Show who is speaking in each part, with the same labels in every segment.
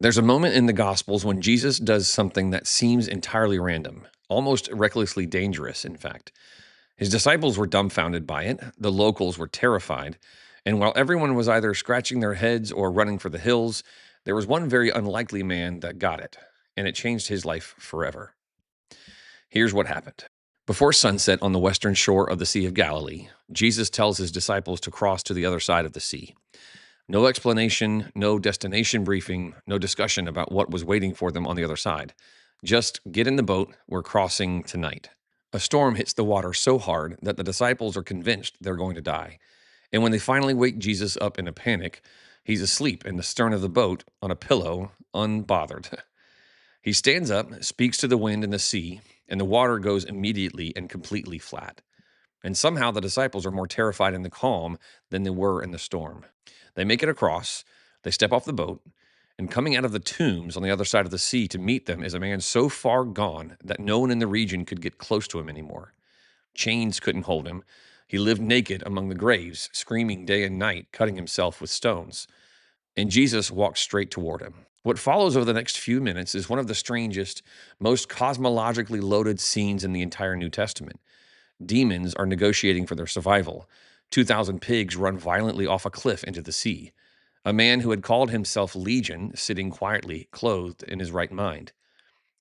Speaker 1: There's a moment in the Gospels when Jesus does something that seems entirely random, almost recklessly dangerous, in fact. His disciples were dumbfounded by it, the locals were terrified, and while everyone was either scratching their heads or running for the hills, there was one very unlikely man that got it, and it changed his life forever. Here's what happened. Before sunset on the western shore of the Sea of Galilee, Jesus tells his disciples to cross to the other side of the sea. No explanation, no destination briefing, no discussion about what was waiting for them on the other side. Just get in the boat, we're crossing tonight. A storm hits the water so hard that the disciples are convinced they're going to die. And when they finally wake Jesus up in a panic, he's asleep in the stern of the boat on a pillow, unbothered. He stands up, speaks to the wind and the sea, and the water goes immediately and completely flat. And somehow the disciples are more terrified in the calm than they were in the storm. They make it across, they step off the boat, and coming out of the tombs on the other side of the sea to meet them is a man so far gone that no one in the region could get close to him anymore. Chains couldn't hold him. He lived naked among the graves, screaming day and night, cutting himself with stones. And Jesus walked straight toward him. What follows over the next few minutes is one of the strangest, most cosmologically loaded scenes in the entire New Testament. Demons are negotiating for their survival. 2,000 pigs run violently off a cliff into the sea. A man who had called himself Legion sitting quietly, clothed in his right mind.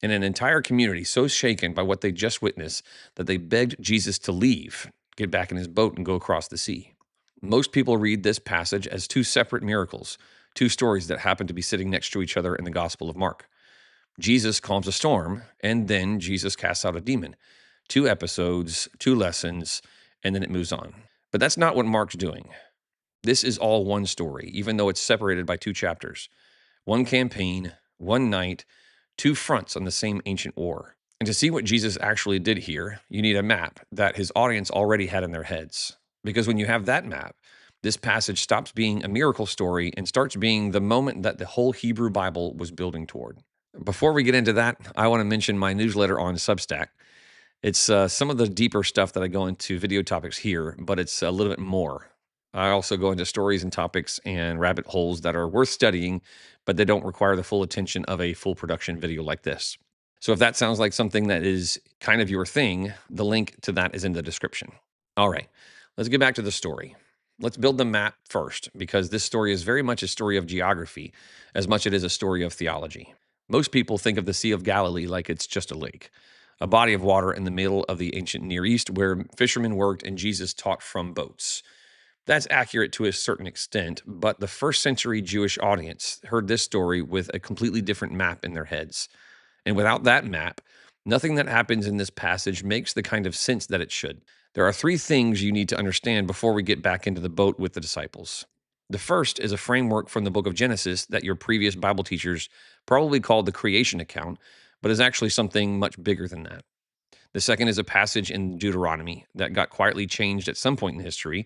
Speaker 1: And an entire community so shaken by what they just witnessed that they begged Jesus to leave, get back in his boat, and go across the sea. Most people read this passage as two separate miracles, two stories that happen to be sitting next to each other in the Gospel of Mark. Jesus calms a storm, and then Jesus casts out a demon. Two episodes, two lessons, and then it moves on. But that's not what Mark's doing. This is all one story, even though it's separated by two chapters. One campaign, one night, two fronts on the same ancient war. And to see what Jesus actually did here, you need a map that his audience already had in their heads. Because when you have that map, this passage stops being a miracle story and starts being the moment that the whole Hebrew Bible was building toward. Before we get into that, I want to mention my newsletter on Substack. It's some of the deeper stuff that I go into video topics here, but it's a little bit more. I also go into stories and topics and rabbit holes that are worth studying, but they don't require the full attention of a full production video like this. So if that sounds like something that is kind of your thing, the link to that is in the description. All right, let's get back to the story. Let's build the map first, because this story is very much a story of geography, as much as it is a story of theology. Most people think of the Sea of Galilee like it's just a lake, a body of water in the middle of the ancient Near East where fishermen worked and Jesus taught from boats. That's accurate to a certain extent, but the first century Jewish audience heard this story with a completely different map in their heads. And without that map, nothing that happens in this passage makes the kind of sense that it should. There are three things you need to understand before we get back into the boat with the disciples. The first is a framework from the book of Genesis that your previous Bible teachers probably called the creation account, but is actually something much bigger than that. The second is a passage in Deuteronomy that got quietly changed at some point in history,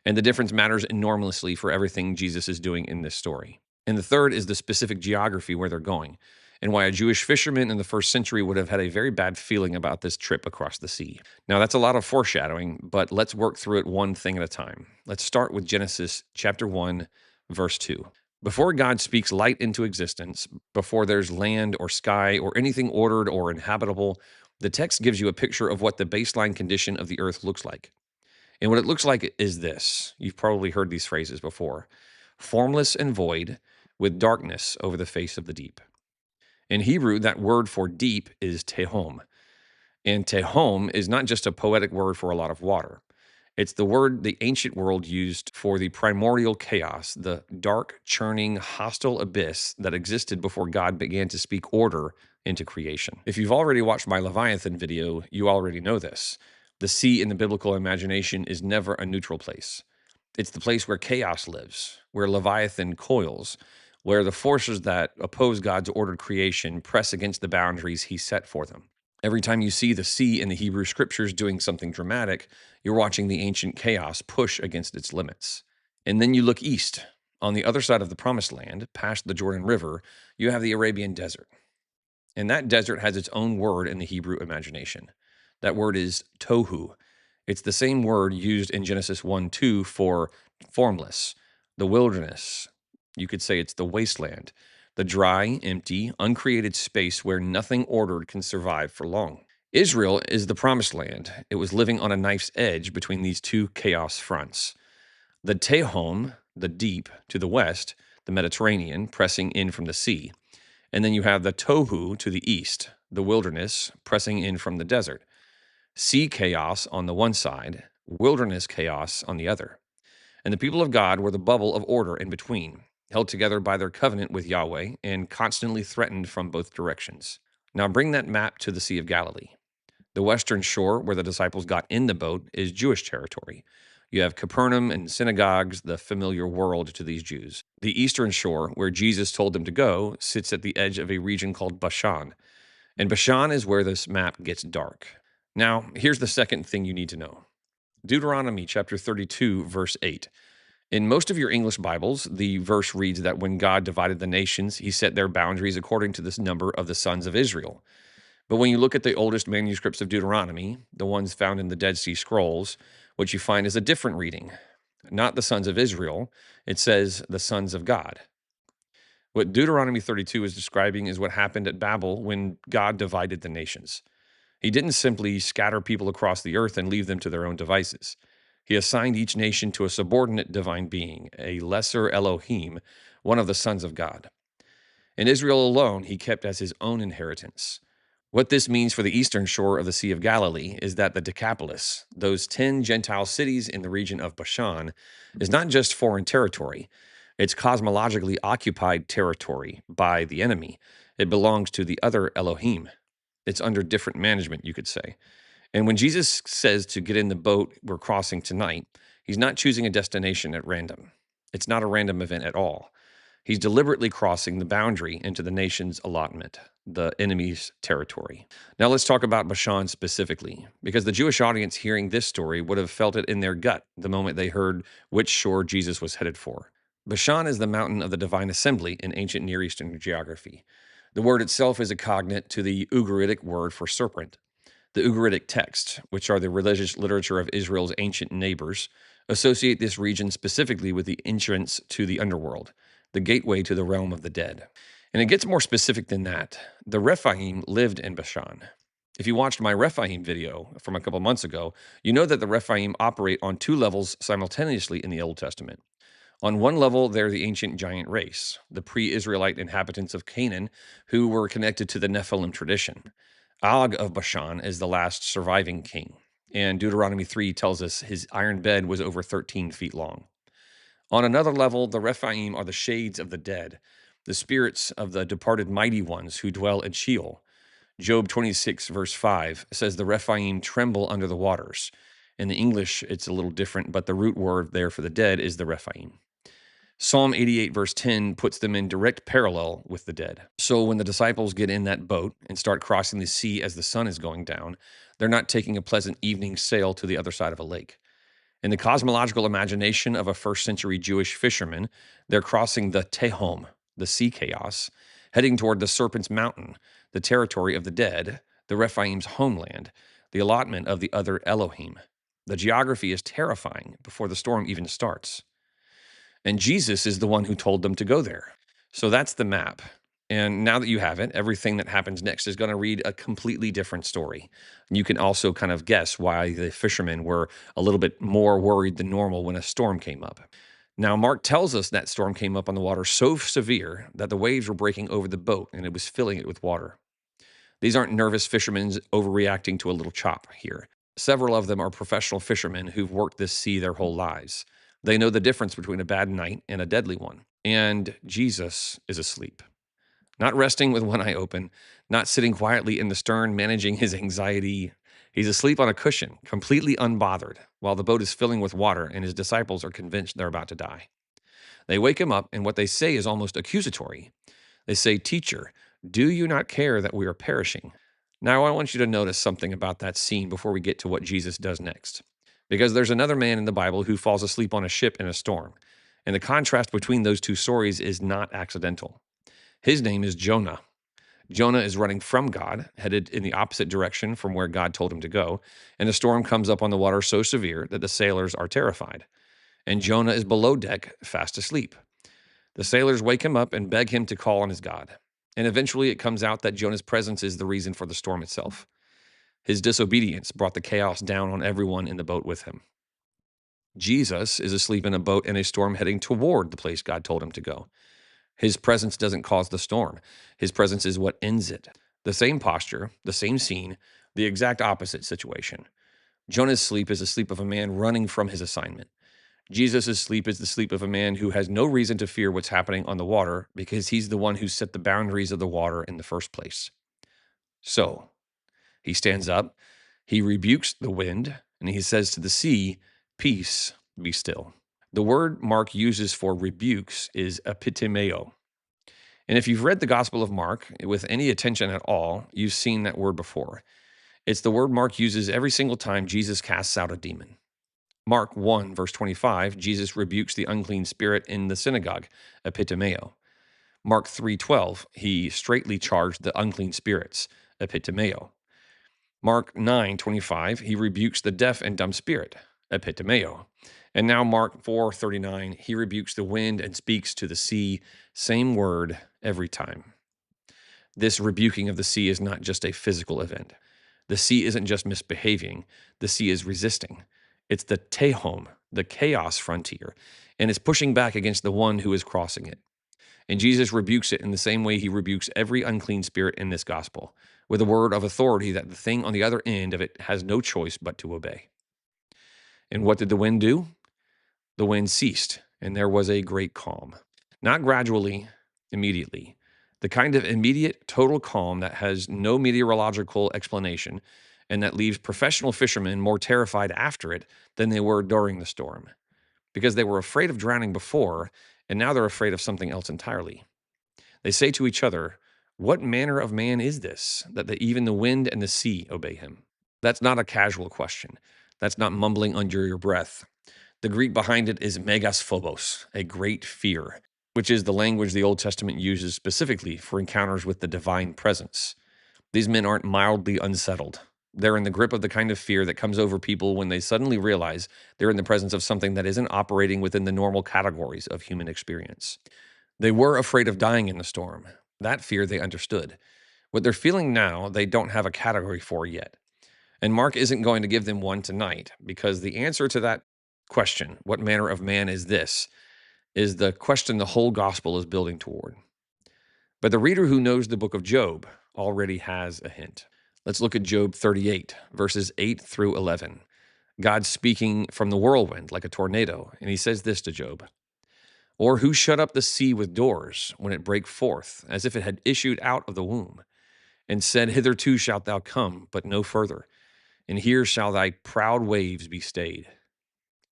Speaker 1: and the difference matters enormously for everything Jesus is doing in this story. And the third is the specific geography where they're going, and why a Jewish fisherman in the first century would have had a very bad feeling about this trip across the sea. Now, that's a lot of foreshadowing, but let's work through it one thing at a time. Let's start with Genesis chapter 1, verse 2. Before God speaks light into existence, before there's land or sky or anything ordered or inhabitable, the text gives you a picture of what the baseline condition of the earth looks like. And what it looks like is this. You've probably heard these phrases before: formless and void, with darkness over the face of the deep. In Hebrew, that word for deep is tehom. And tehom is not just a poetic word for a lot of water. It's the word the ancient world used for the primordial chaos, the dark, churning, hostile abyss that existed before God began to speak order into creation. If you've already watched my Leviathan video, you already know this. The sea in the biblical imagination is never a neutral place. It's the place where chaos lives, where Leviathan coils, where the forces that oppose God's ordered creation press against the boundaries he set for them. Every time you see the sea in the Hebrew scriptures doing something dramatic, you're watching the ancient chaos push against its limits. And then you look east. On the other side of the Promised Land, past the Jordan River, you have the Arabian Desert. And that desert has its own word in the Hebrew imagination. That word is tohu. It's the same word used in Genesis 1:2 for formless, the wilderness. You could say it's the wasteland, the dry, empty, uncreated space where nothing ordered can survive for long. Israel is the promised land. It was living on a knife's edge between these two chaos fronts. The Tehom, the deep, to the west, the Mediterranean, pressing in from the sea. And then you have the Tohu to the east, the wilderness, pressing in from the desert. Sea chaos on the one side, wilderness chaos on the other. And the people of God were the bubble of order in between, held together by their covenant with Yahweh and constantly threatened from both directions. Now bring that map to the Sea of Galilee. The western shore, where the disciples got in the boat, is Jewish territory. You have Capernaum and synagogues, the familiar world to these Jews. The eastern shore, where Jesus told them to go, sits at the edge of a region called Bashan. And Bashan is where this map gets dark. Now, here's the second thing you need to know. Deuteronomy chapter 32, verse 8. In most of your English Bibles, the verse reads that when God divided the nations, he set their boundaries according to this number of the sons of Israel. But when you look at the oldest manuscripts of Deuteronomy, the ones found in the Dead Sea Scrolls, what you find is a different reading. Not the sons of Israel, it says the sons of God. What Deuteronomy 32 is describing is what happened at Babel when God divided the nations. He didn't simply scatter people across the earth and leave them to their own devices. He assigned each nation to a subordinate divine being, a lesser Elohim, one of the sons of God. And Israel alone he kept as his own inheritance. What this means for the eastern shore of the Sea of Galilee is that the Decapolis, those 10 Gentile cities in the region of Bashan, is not just foreign territory. It's cosmologically occupied territory by the enemy. It belongs to the other Elohim. It's under different management, you could say. And when Jesus says to get in the boat we're crossing tonight, he's not choosing a destination at random. It's not a random event at all. He's deliberately crossing the boundary into the nation's allotment, the enemy's territory. Now let's talk about Bashan specifically, because the Jewish audience hearing this story would have felt it in their gut the moment they heard which shore Jesus was headed for. Bashan is the mountain of the divine assembly in ancient Near Eastern geography. The word itself is a cognate to the Ugaritic word for serpent. The Ugaritic texts, which are the religious literature of Israel's ancient neighbors, associate this region specifically with the entrance to the underworld, the gateway to the realm of the dead. And it gets more specific than that. The Rephaim lived in Bashan. If you watched my Rephaim video from a couple months ago, you know that the Rephaim operate on two levels simultaneously in the Old Testament. On one level, they're the ancient giant race, the pre-Israelite inhabitants of Canaan who were connected to the Nephilim tradition. Og of Bashan is the last surviving king, and Deuteronomy 3 tells us his iron bed was over 13 feet long. On another level, the Rephaim are the shades of the dead, the spirits of the departed mighty ones who dwell in Sheol. Job 26, verse 5 says the Rephaim tremble under the waters. In the English, it's a little different, but the root word there for the dead is the Rephaim. Psalm 88, verse 10 puts them in direct parallel with the dead. So when the disciples get in that boat and start crossing the sea as the sun is going down, they're not taking a pleasant evening sail to the other side of a lake. In the cosmological imagination of a first century Jewish fisherman, they're crossing the Tehom, the sea chaos, heading toward the Serpent's Mountain, the territory of the dead, the Rephaim's homeland, the allotment of the other Elohim. The geography is terrifying before the storm even starts. And Jesus is the one who told them to go there. So that's the map. And now that you have it, everything that happens next is going to read a completely different story. You can also kind of guess why the fishermen were a little bit more worried than normal when a storm came up. Now, Mark tells us that storm came up on the water so severe that the waves were breaking over the boat and it was filling it with water. These aren't nervous fishermen overreacting to a little chop here. Several of them are professional fishermen who've worked this sea their whole lives. They know the difference between a bad night and a deadly one. And Jesus is asleep. Not resting with one eye open, not sitting quietly in the stern managing his anxiety. He's asleep on a cushion, completely unbothered, while the boat is filling with water and his disciples are convinced they're about to die. They wake him up, and what they say is almost accusatory. They say, "Teacher, do you not care that we are perishing?" Now, I want you to notice something about that scene before we get to what Jesus does next. Because there's another man in the Bible who falls asleep on a ship in a storm. And the contrast between those two stories is not accidental. His name is Jonah. Jonah is running from God, headed in the opposite direction from where God told him to go, and a storm comes up on the water so severe that the sailors are terrified. And Jonah is below deck, fast asleep. The sailors wake him up and beg him to call on his God. And eventually it comes out that Jonah's presence is the reason for the storm itself. His disobedience brought the chaos down on everyone in the boat with him. Jesus is asleep in a boat in a storm heading toward the place God told him to go. His presence doesn't cause the storm. His presence is what ends it. The same posture, the same scene, the exact opposite situation. Jonah's sleep is the sleep of a man running from his assignment. Jesus' sleep is the sleep of a man who has no reason to fear what's happening on the water because he's the one who set the boundaries of the water in the first place. So he stands up, he rebukes the wind, and he says to the sea, "Peace, be still." The word Mark uses for rebukes is epitimeo. And if you've read the Gospel of Mark with any attention at all, you've seen that word before. It's the word Mark uses every single time Jesus casts out a demon. Mark 1, verse 25, Jesus rebukes the unclean spirit in the synagogue, epitimeo. Mark 3:12, he straightly charged the unclean spirits, epitimeo. Mark 9:25, he rebukes the deaf and dumb spirit, epitimeo. And now Mark 4:39, he rebukes the wind and speaks to the sea, same word every time. This rebuking of the sea is not just a physical event. The sea isn't just misbehaving, the sea is resisting. It's the tehom, the chaos frontier, and it's pushing back against the one who is crossing it. And Jesus rebukes it in the same way he rebukes every unclean spirit in this gospel, with a word of authority that the thing on the other end of it has no choice but to obey. And what did the wind do? The wind ceased, and there was a great calm. Not gradually, immediately. The kind of immediate, total calm that has no meteorological explanation and that leaves professional fishermen more terrified after it than they were during the storm, because they were afraid of drowning before, and now they're afraid of something else entirely. They say to each other, "What manner of man is this, that even the wind and the sea obey him?" That's not a casual question. That's not mumbling under your breath. The Greek behind it is megas phobos, a great fear, which is the language the Old Testament uses specifically for encounters with the divine presence. These men aren't mildly unsettled. They're in the grip of the kind of fear that comes over people when they suddenly realize they're in the presence of something that isn't operating within the normal categories of human experience. They were afraid of dying in the storm. That fear they understood. What they're feeling now, they don't have a category for yet. And Mark isn't going to give them one tonight, because the answer to that question, what manner of man is this, is the question the whole gospel is building toward. But the reader who knows the book of Job already has a hint. Let's look at Job 38, verses 8 through 11. God's speaking from the whirlwind like a tornado, and he says this to Job: "Or who shut up the sea with doors when it brake forth, as if it had issued out of the womb, and said, Hitherto shalt thou come, but no further, and here shall thy proud waves be stayed."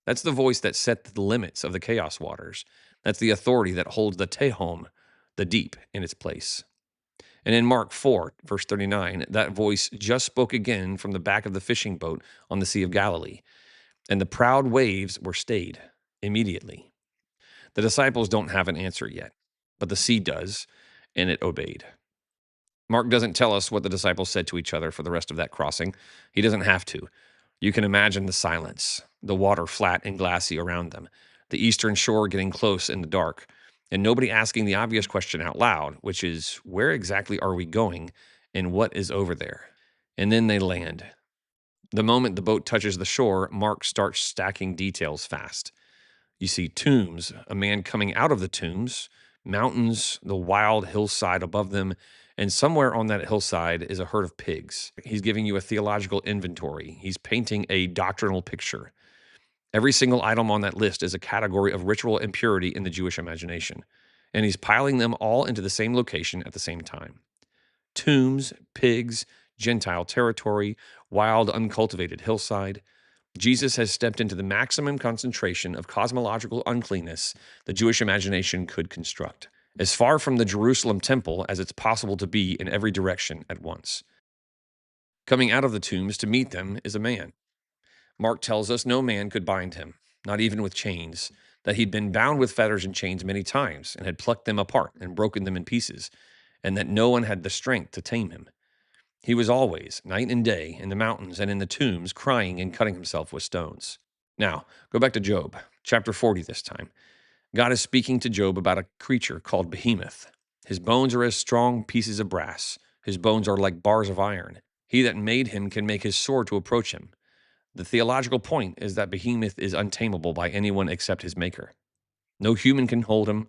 Speaker 1: That's the voice that set the limits of the chaos waters. That's the authority that holds the tehom, the deep, in its place. And in Mark 4, verse 39, that voice just spoke again from the back of the fishing boat on the Sea of Galilee, and the proud waves were stayed immediately. The disciples don't have an answer yet, but the sea does, and it obeyed. Mark doesn't tell us what the disciples said to each other for the rest of that crossing. He doesn't have to. You can imagine the silence, the water flat and glassy around them, the eastern shore getting close in the dark, and nobody asking the obvious question out loud, which is, where exactly are we going and what is over there? And then they land. The moment the boat touches the shore, Mark starts stacking details fast. You see tombs, a man coming out of the tombs, mountains, the wild hillside above them, and somewhere on that hillside is a herd of pigs. He's giving you a theological inventory. He's painting a doctrinal picture. Every single item on that list is a category of ritual impurity in the Jewish imagination, and he's piling them all into the same location at the same time. Tombs, pigs, Gentile territory, wild, uncultivated hillside. Jesus has stepped into the maximum concentration of cosmological uncleanness the Jewish imagination could construct, as far from the Jerusalem temple as it's possible to be in every direction at once. Coming out of the tombs to meet them is a man. Mark tells us no man could bind him, not even with chains, that he'd been bound with fetters and chains many times and had plucked them apart and broken them in pieces, and that no one had the strength to tame him. He was always, night and day, in the mountains and in the tombs, crying and cutting himself with stones. Now, go back to Job, chapter 40 this time. God is speaking to Job about a creature called Behemoth. His bones are as strong pieces of brass. His bones are like bars of iron. He that made him can make his sword to approach him. The theological point is that Behemoth is untamable by anyone except his maker. No human can hold him.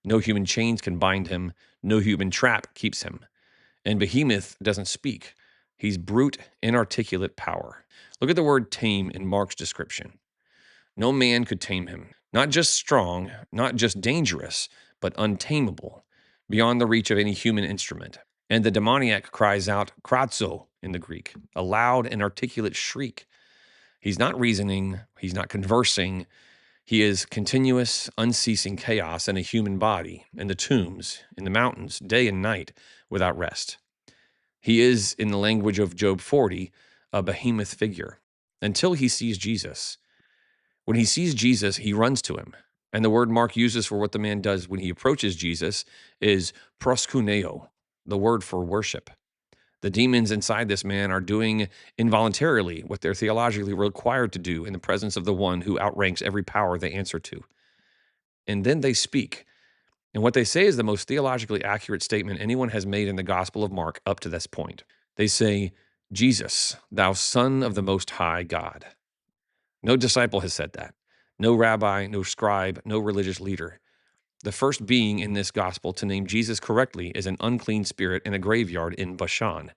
Speaker 1: No human chains can bind him. No human trap keeps him. And Behemoth doesn't speak. He's brute, inarticulate power. Look at the word tame in Mark's description. No man could tame him. Not just strong, not just dangerous, but untamable, beyond the reach of any human instrument. And the demoniac cries out, kratzo in the Greek, a loud and articulate shriek. He's not reasoning, he's not conversing. He is continuous, unceasing chaos in a human body, in the tombs, in the mountains, day and night, without rest. He is, in the language of Job 40, a behemoth figure, until he sees Jesus. When he sees Jesus, he runs to him. And the word Mark uses for what the man does when he approaches Jesus is proskuneo, the word for worship. The demons inside this man are doing involuntarily what they're theologically required to do in the presence of the one who outranks every power they answer to. And then they speak. And what they say is the most theologically accurate statement anyone has made in the Gospel of Mark up to this point. They say, Jesus, thou Son of the Most High God. No disciple has said that. No rabbi, no scribe, no religious leader. The first being in this gospel to name Jesus correctly is an unclean spirit in a graveyard in Bashan.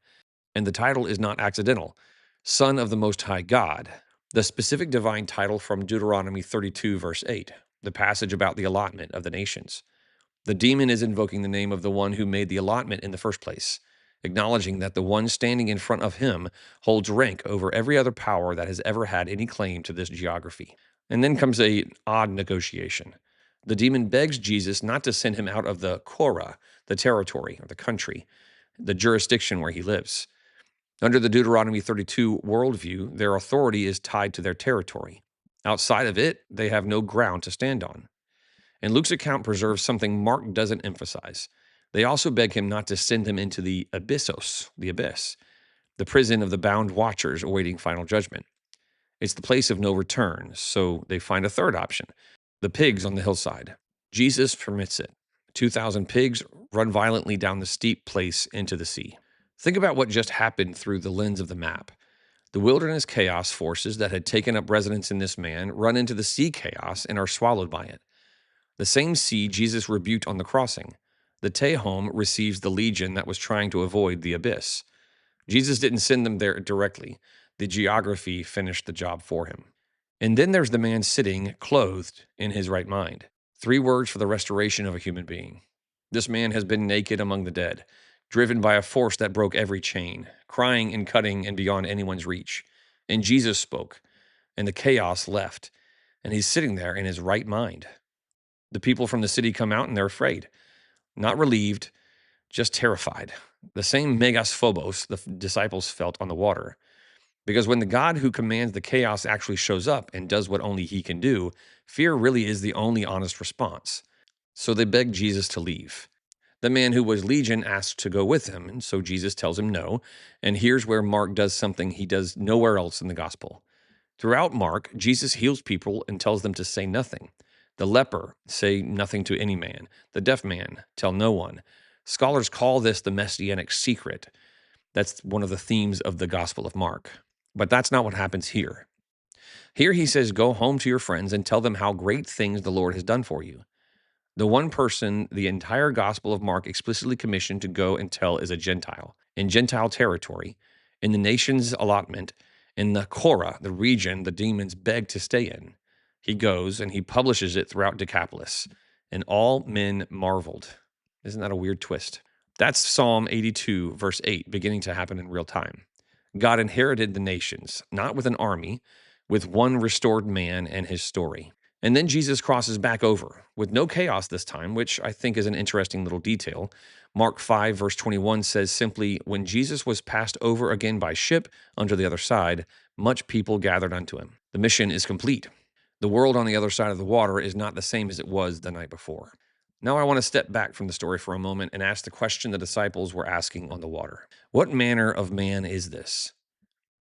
Speaker 1: And the title is not accidental. Son of the Most High God, the specific divine title from Deuteronomy 32, verse 8, the passage about the allotment of the nations. The demon is invoking the name of the one who made the allotment in the first place, acknowledging that the one standing in front of him holds rank over every other power that has ever had any claim to this geography. And then comes an odd negotiation. The demon begs Jesus not to send him out of the Korah, the territory or the country, the jurisdiction where he lives. Under the Deuteronomy 32 worldview, their authority is tied to their territory. Outside of it, they have no ground to stand on. And Luke's account preserves something Mark doesn't emphasize. They also beg him not to send him into the abyssos, the abyss, the prison of the bound watchers awaiting final judgment. It's the place of no return, so they find a third option, the pigs on the hillside. Jesus permits it. 2,000 pigs run violently down the steep place into the sea. Think about what just happened through the lens of the map. The wilderness chaos forces that had taken up residence in this man run into the sea chaos and are swallowed by it. The same sea Jesus rebuked on the crossing. The Tehom receives the legion that was trying to avoid the abyss. Jesus didn't send them there directly. The geography finished the job for him. And then there's the man sitting, clothed, in his right mind. 3 words for the restoration of a human being. This man has been naked among the dead, driven by a force that broke every chain, crying and cutting and beyond anyone's reach. And Jesus spoke, and the chaos left, and he's sitting there in his right mind. The people from the city come out and they're afraid, not relieved, just terrified. The same megas phobos the disciples felt on the water. Because when the God who commands the chaos actually shows up and does what only he can do, fear really is the only honest response. So they beg Jesus to leave. The man who was legion asks to go with him, and so Jesus tells him no. And here's where Mark does something he does nowhere else in the gospel. Throughout Mark, Jesus heals people and tells them to say nothing. The leper, say nothing to any man. The deaf man, tell no one. Scholars call this the messianic secret. That's one of the themes of the Gospel of Mark. But that's not what happens here. Here he says, go home to your friends and tell them how great things the Lord has done for you. The one person the entire Gospel of Mark explicitly commissioned to go and tell is a Gentile, in Gentile territory, in the nation's allotment, in the Korah, the region the demons beg to stay in. He goes and he publishes it throughout Decapolis, and all men marveled. Isn't that a weird twist? That's Psalm 82, verse 8, beginning to happen in real time. God inherited the nations, not with an army, with one restored man and his story. And then Jesus crosses back over, with no chaos this time, which I think is an interesting little detail. Mark 5, verse 21 says simply, when Jesus was passed over again by ship unto the other side, much people gathered unto him. The mission is complete. The world on the other side of the water is not the same as it was the night before. Now I want to step back from the story for a moment and ask the question the disciples were asking on the water. What manner of man is this?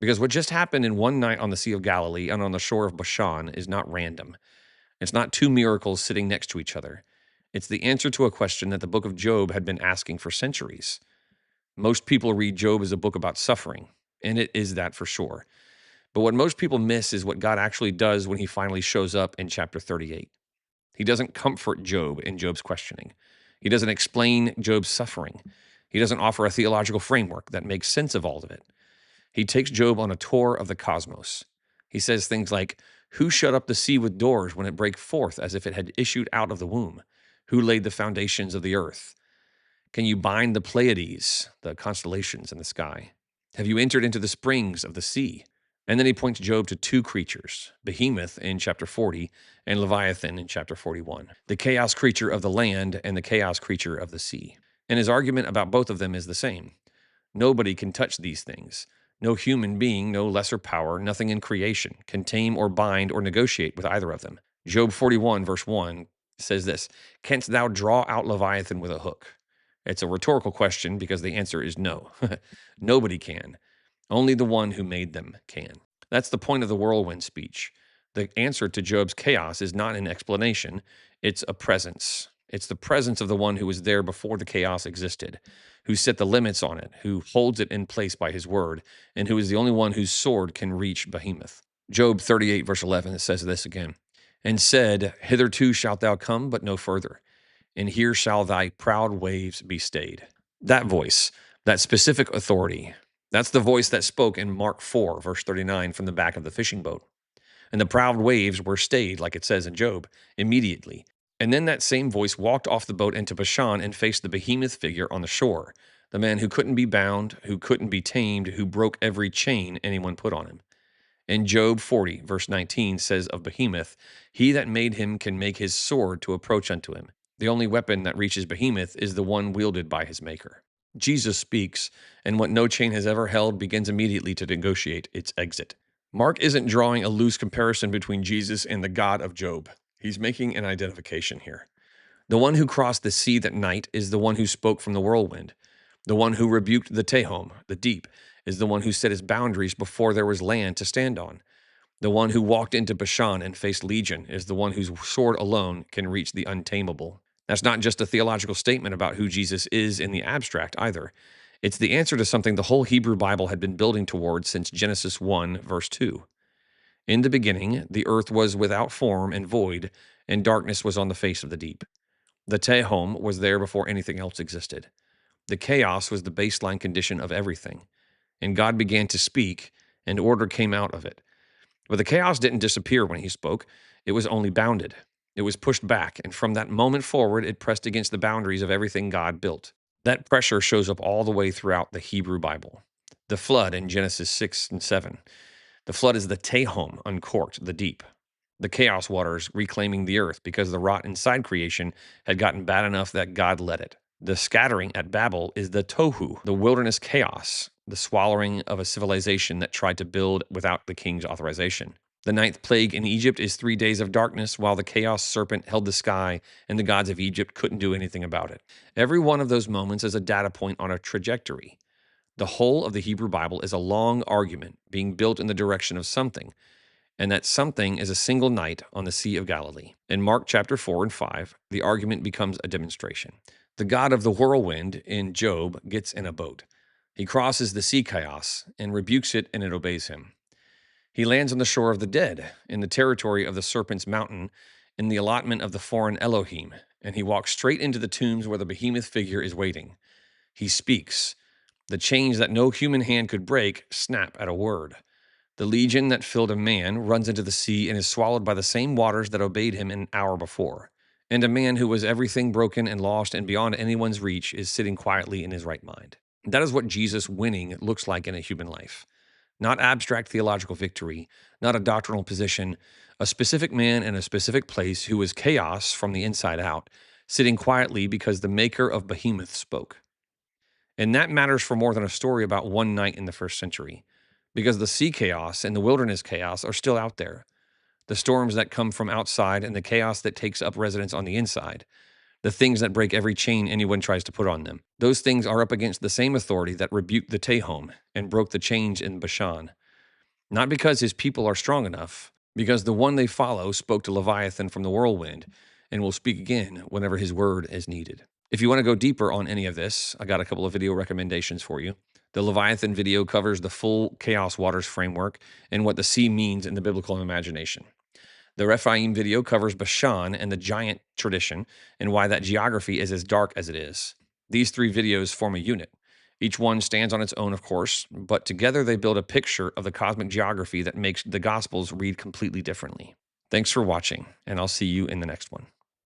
Speaker 1: Because what just happened in one night on the Sea of Galilee and on the shore of Bashan is not random. It's not two miracles sitting next to each other. It's the answer to a question that the book of Job had been asking for centuries. Most people read Job as a book about suffering, and it is that for sure. But what most people miss is what God actually does when he finally shows up in chapter 38. He doesn't comfort Job in Job's questioning. He doesn't explain Job's suffering. He doesn't offer a theological framework that makes sense of all of it. He takes Job on a tour of the cosmos. He says things like, "Who shut up the sea with doors when it brake forth as if it had issued out of the womb? Who laid the foundations of the earth? Can you bind the Pleiades, the constellations in the sky? Have you entered into the springs of the sea?" And then he points Job to two creatures, Behemoth in chapter 40 and Leviathan in chapter 41, the chaos creature of the land and the chaos creature of the sea. And his argument about both of them is the same. Nobody can touch these things. No human being, no lesser power, nothing in creation can tame or bind or negotiate with either of them. Job 41, verse 1 says this: "Canst thou draw out Leviathan with a hook?" It's a rhetorical question because the answer is no. Nobody can. Only the one who made them can. That's the point of the whirlwind speech. The answer to Job's chaos is not an explanation, it's a presence. It's the presence of the one who was there before the chaos existed, who set the limits on it, who holds it in place by his word, and who is the only one whose sword can reach Behemoth. Job 38, verse 11, it says this again: "And said, Hitherto shalt thou come, but no further, and here shall thy proud waves be stayed." That voice, that specific authority, that's the voice that spoke in Mark 4, verse 39, from the back of the fishing boat. And the proud waves were stayed, like it says in Job, immediately. And then that same voice walked off the boat into Bashan and faced the behemoth figure on the shore, the man who couldn't be bound, who couldn't be tamed, who broke every chain anyone put on him. And Job 40, verse 19 says of Behemoth, "He that made him can make his sword to approach unto him." The only weapon that reaches Behemoth is the one wielded by his maker. Jesus speaks, and what no chain has ever held begins immediately to negotiate its exit. Mark isn't drawing a loose comparison between Jesus and the God of Job. He's making an identification here. The one who crossed the sea that night is the one who spoke from the whirlwind. The one who rebuked the Tehom, the deep, is the one who set his boundaries before there was land to stand on. The one who walked into Bashan and faced legion is the one whose sword alone can reach the untamable. That's not just a theological statement about who Jesus is in the abstract either. It's the answer to something the whole Hebrew Bible had been building towards since Genesis 1, verse 2. In the beginning, the earth was without form and void, and darkness was on the face of the deep. The Tehom was there before anything else existed. The chaos was the baseline condition of everything. And God began to speak, and order came out of it. But the chaos didn't disappear when he spoke. It was only bounded. It was pushed back, and from that moment forward, it pressed against the boundaries of everything God built. That pressure shows up all the way throughout the Hebrew Bible. The flood in Genesis 6 and 7. The flood is the Tehom uncorked, the deep. The chaos waters reclaiming the earth because the rot inside creation had gotten bad enough that God let it. The scattering at Babel is the Tohu, the wilderness chaos, the swallowing of a civilization that tried to build without the king's authorization. The ninth plague in Egypt is 3 days of darkness while the chaos serpent held the sky and the gods of Egypt couldn't do anything about it. Every one of those moments is a data point on a trajectory. The whole of the Hebrew Bible is a long argument being built in the direction of something, and that something is a single night on the Sea of Galilee. In Mark chapter 4 and 5, the argument becomes a demonstration. The God of the whirlwind in Job gets in a boat. He crosses the sea chaos and rebukes it, and it obeys him. He lands on the shore of the dead, in the territory of the serpent's mountain, in the allotment of the foreign Elohim, and he walks straight into the tombs where the behemoth figure is waiting. He speaks. The chains that no human hand could break snap at a word. The legion that filled a man runs into the sea and is swallowed by the same waters that obeyed him an hour before. And a man who was everything broken and lost and beyond anyone's reach is sitting quietly in his right mind. That is what Jesus winning looks like in a human life. Not abstract theological victory, not a doctrinal position, a specific man in a specific place who was chaos from the inside out, sitting quietly because the maker of Behemoth spoke. And that matters for more than a story about one night in the first century, because the sea chaos and the wilderness chaos are still out there. The storms that come from outside and the chaos that takes up residence on the inside, the things that break every chain anyone tries to put on them. Those things are up against the same authority that rebuked the Tehom and broke the chains in Bashan. Not because his people are strong enough, because the one they follow spoke to Leviathan from the whirlwind and will speak again whenever his word is needed. If you want to go deeper on any of this, I got a couple of video recommendations for you. The Leviathan video covers the full chaos waters framework and what the sea means in the biblical imagination. The Rephaim video covers Bashan and the giant tradition and why that geography is as dark as it is. These three videos form a unit. Each one stands on its own, of course, but together they build a picture of the cosmic geography that makes the Gospels read completely differently. Thanks for watching, and I'll see you in the next one.